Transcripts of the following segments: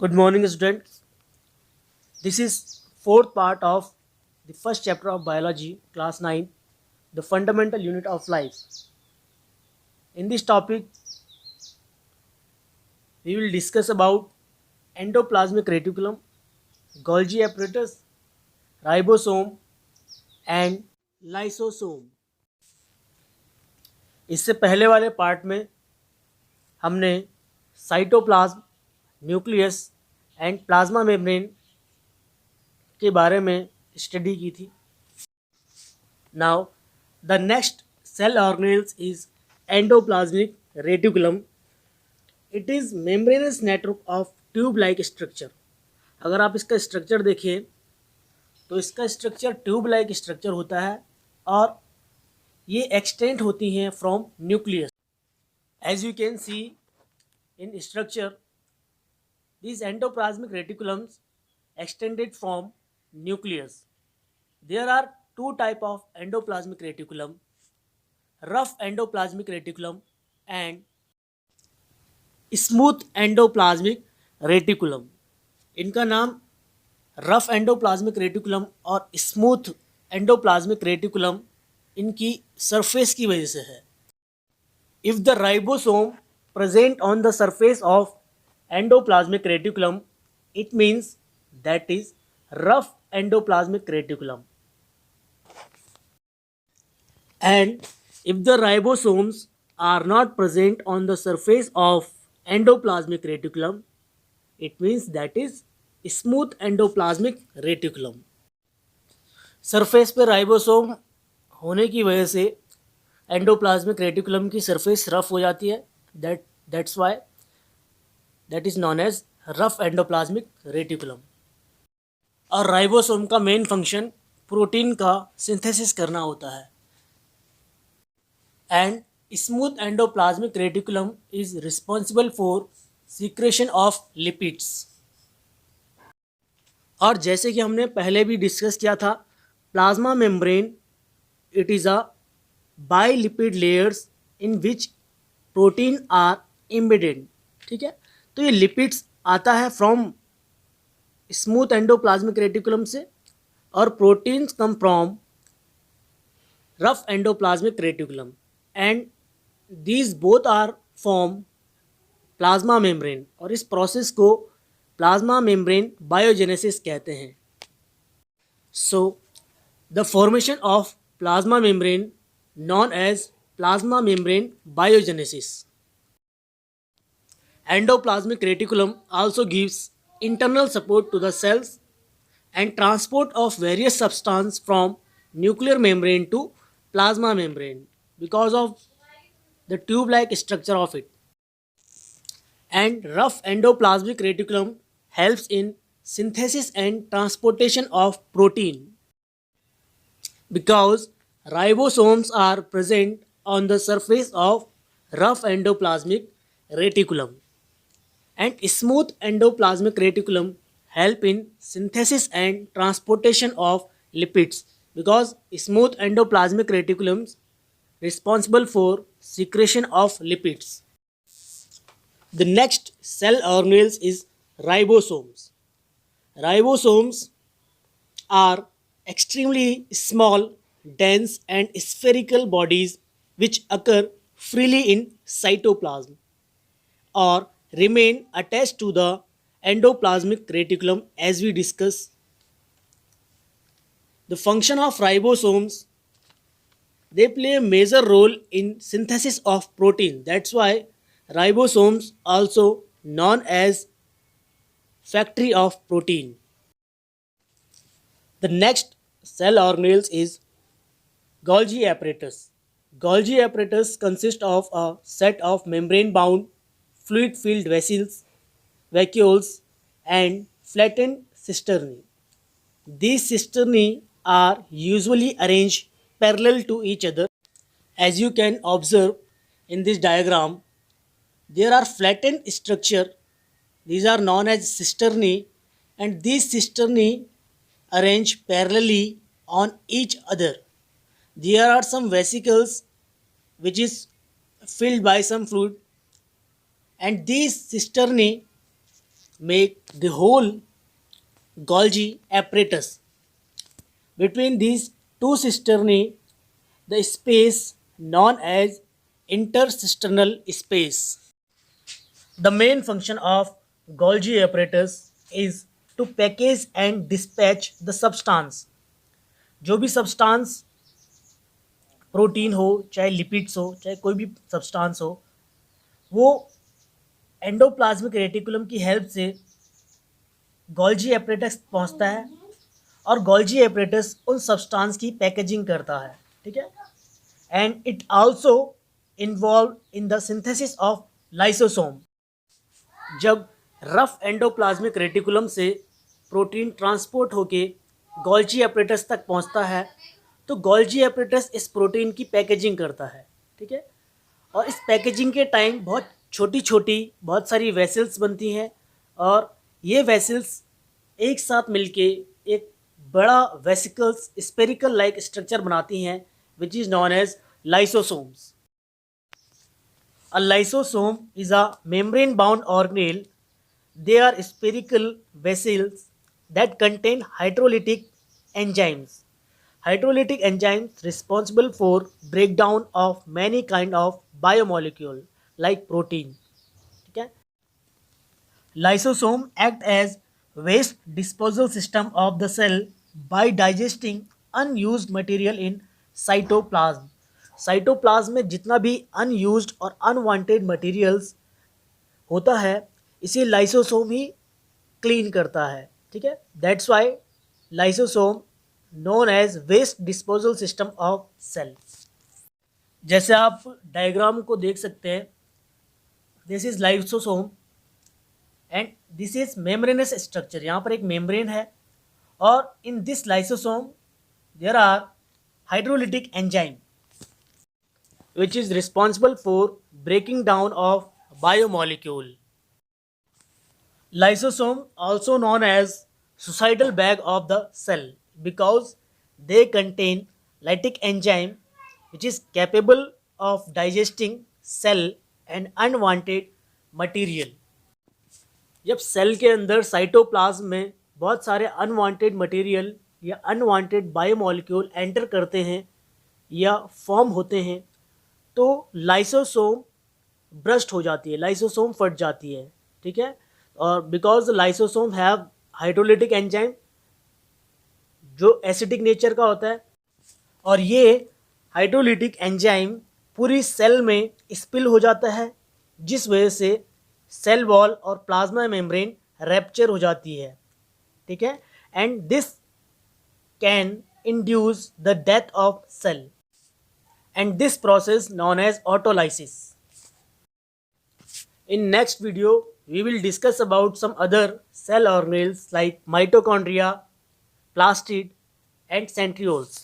Good morning, students. This is fourth part of the first chapter of biology, class 9, the fundamental unit of life. In this topic, we will discuss about endoplasmic reticulum, Golgi apparatus, ribosome and lysosome. इससे पहले वाले part में हमने cytoplasm, nucleus and plasma membrane के बारे में study की थी. Now, the next cell organelles is endoplasmic reticulum. It is membranous network of tube-like structure. अगर आप इसका स्ट्रक्चर देखिए तो इसका स्ट्रक्चर ट्यूब लाइक स्ट्रक्चर होता है और ये एक्सटेंड होती हैं from nucleus. As you can see in structure these endoplasmic reticulums extended from nucleus. There are two type of endoplasmic reticulum, rough endoplasmic reticulum and smooth endoplasmic reticulum. इनका नाम rough endoplasmic reticulum और smooth endoplasmic reticulum इनकी surface की वजह से है. If the ribosome present on the surface of endoplasmic reticulum, it means that is rough endoplasmic reticulum. And if the ribosomes are not present on the surface of endoplasmic reticulum, it means that is smooth endoplasmic reticulum. Surface पे ribosome होने की वजह से endoplasmic reticulum की surface rough हो जाती है. That's why that is known as rough endoplasmic reticulum. और राइबोसोम का मेन फंक्शन प्रोटीन का सिंथेसिस करना होता है. And smooth endoplasmic reticulum is responsible for secretion of lipids. और जैसे कि हमने पहले भी डिस्कस किया था, plasma membrane it is a bilipid layers in which protein are embedded. ठीक है, तो ये लिपिड्स आता है फ्रॉम स्मूथ एंडोप्लाज्मिक रेटिकुलम से और proteins come from rough endoplasmic reticulum and these both are form plasma membrane. और इस प्रोसेस को प्लाज्मा मेम्ब्रेन बायोजेनेसिस कहते हैं. So the formation of plasma membrane known as plasma membrane biogenesis. Endoplasmic reticulum also gives internal support to the cells and transport of various substances from nuclear membrane to plasma membrane because of the tube-like structure of it. And rough endoplasmic reticulum helps in synthesis and transportation of protein because ribosomes are present on the surface of rough endoplasmic reticulum. And smooth endoplasmic reticulum help in synthesis and transportation of lipids because smooth endoplasmic reticulums responsible for secretion of lipids. The next cell organelles is ribosomes. Ribosomes are extremely small, dense and spherical bodies which occur freely in cytoplasm or remain attached to the endoplasmic reticulum as we discuss. The function of ribosomes, they play a major role in synthesis of protein. That's why ribosomes also known as factory of protein. The next cell organelles is Golgi apparatus. Golgi apparatus consists of a set of membrane bound fluid-filled vessels, vacuoles, and flattened cisternae. These cisternae are usually arranged parallel to each other. As you can observe in this diagram, there are flattened structure. These are known as cisternae, and these cisternae arranged parallelly on each other. There are some vesicles which is filled by some fluid, and these cisternae make the whole Golgi apparatus. Between these two cisternae, the space known as intercisternal space. The main function of Golgi apparatus is to package and dispatch the substance. जो भी substance protein हो, चाहे lipids हो, चाहे कोई भी substance हो, वो एंडोप्लाज्मिक रेटिकुलम की हेल्प से गोल्जी एपरेटस पहुंचता है और गोल्जी एपरेटस उन सब्सटेंस की पैकेजिंग करता है, ठीक है। And it also involve in the synthesis of lysosome. जब रफ एंडोप्लाज्मिक रेटिकुलम से प्रोटीन ट्रांसपोर्ट होके गोल्जी एपरेटस तक पहुंचता है, तो गोल्जी एपरेटस इस प्रोटीन की पैकेजिंग करता है, ठीक है। और इस पैकेजिंग के टाइम बहुत छोटी छोटी बहुत सारी वेसल्स बनती हैं और ये वेसल्स एक साथ मिलके एक बड़ा वेसिकल्स स्पेरिकल लाइक स्ट्रक्चर बनाती हैं, which is known as lysosomes. A lysosome is a membrane-bound organelle. They are spherical vessels that contain hydrolytic enzymes. Hydrolytic enzymes responsible for breakdown of many kind of biomolecule like protein. ठीक है? Lysosome act as waste disposal system of the cell by digesting unused material in cytoplasm. Cytoplasm में जितना भी unused और unwanted materials होता है, इसे lysosome ही clean करता है, ठीक है। That's why lysosome known as waste disposal system of cell. जैसे आप डायग्राम को देख सकते हैं, this is lysosome and this is membranous structure. यहाँ पर एक मेम्ब्रेन है और in this lysosome there are hydrolytic enzyme which is responsible for breaking down of biomolecule. Lysosome also known as suicidal bag of the cell because they contain lytic enzyme which is capable of digesting cell and unwanted material. जब cell के अंदर cytoplasm में बहुत सारे unwanted material या unwanted biomolecule enter करते हैं या फॉर्म होते हैं, तो लाइसोसोम ब्रस्ट हो जाती है, लाइसोसोम फट जाती है, ठीक है। और because lysosome have hydrolytic enzyme जो एसिडिक नेचर का होता है, और ये हाइड्रोलिटिक एंजाइम पूरी सेल में स्पिल हो जाता है, जिस वजह से सेल वॉल और प्लाज्मा मेम्ब्रेन रैप्चर हो जाती है, ठीक है। And this can induce the death of cell and this process known as autolysis. In next video, we will discuss about some other cell organelles like mitochondria, plastid and centrioles.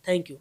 Thank you.